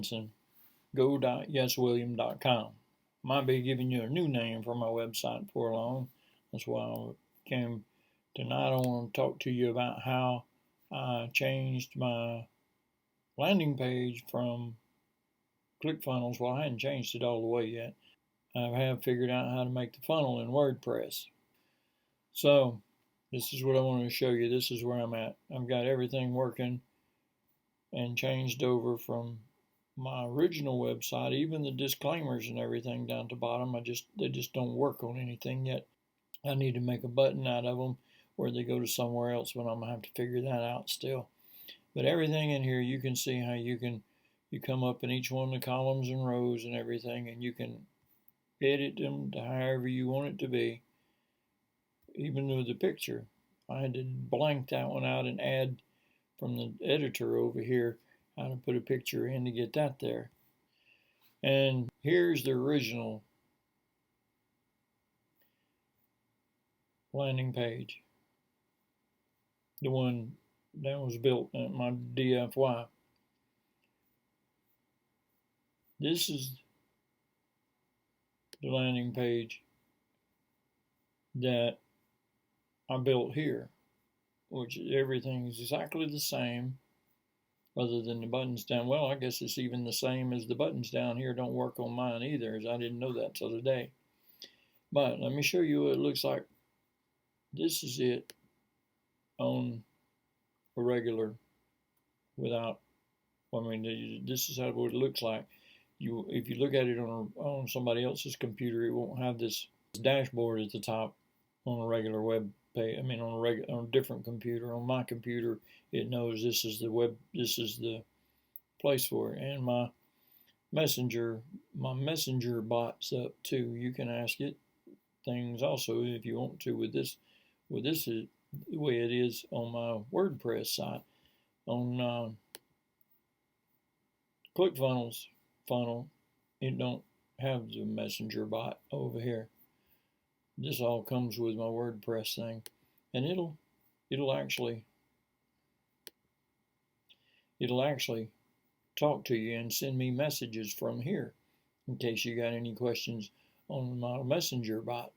Vinson. Go.yeswilliam.com. Might be giving you a new name for my website before long. That's why I came tonight. I want to talk to you about how I changed my landing page from ClickFunnels. Well, I hadn't changed it all the way yet. I have figured out how to make the funnel in WordPress. So this is what I want to show you. This is where I'm at. I've got everything working and changed over from my original website, even the disclaimers and everything down to the bottom. They just don't work on anything yet. I need to make a button out of them where they go to somewhere else, but I'm gonna have to figure that out still. But everything in here, you can see how you come up in each one of the columns and rows and everything, and you can edit them to however you want it to be. Even with the picture, I had to blank that one out and add from the editor over here how to put a picture in to get that there. And here's the original landing page, the one that was built at my DFY. This is the landing page that I built here, which everything is exactly the same other than the buttons down. Well, I guess it's even the same as the buttons down here don't work on mine either, as I didn't know that till today. But let me show you what it looks like. This is it on a regular without, this is what it looks like. If you look at it on somebody else's computer, it won't have this dashboard at the top on a regular web page. On a different computer. On my computer, it knows this is the place for it. And my messenger bot's up too. You can ask it things also if you want to. With this is the way it is on my WordPress site. On ClickFunnels funnel, it don't have the messenger bot over here. This all comes with my WordPress thing, and it'll actually talk to you and send me messages from here in case you got any questions on my messenger bot.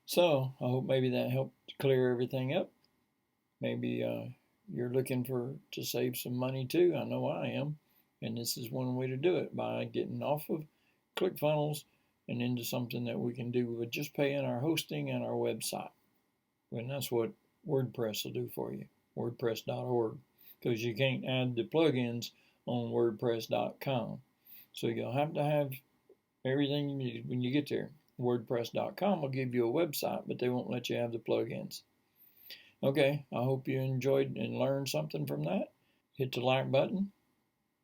So I hope maybe that helped clear everything up. Maybe you're looking to save some money too. I know I am, and this is one way to do it, by getting off of ClickFunnels and into something that we can do with just paying our hosting and our website. And that's what WordPress will do for you, wordpress.org, because you can't add the plugins on wordpress.com. So you'll have to have everything you need when you get there. WordPress.com will give you a website, but they won't let you have the plugins. Okay, I hope you enjoyed and learned something from that. Hit the like button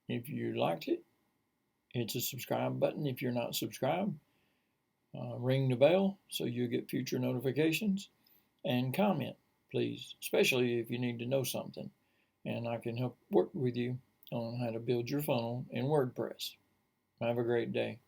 if you liked it. Hit the subscribe button if you're not subscribed. Ring the bell so you'll get future notifications. And comment, please, especially if you need to know something. And I can help work with you on how to build your funnel in WordPress. Have a great day.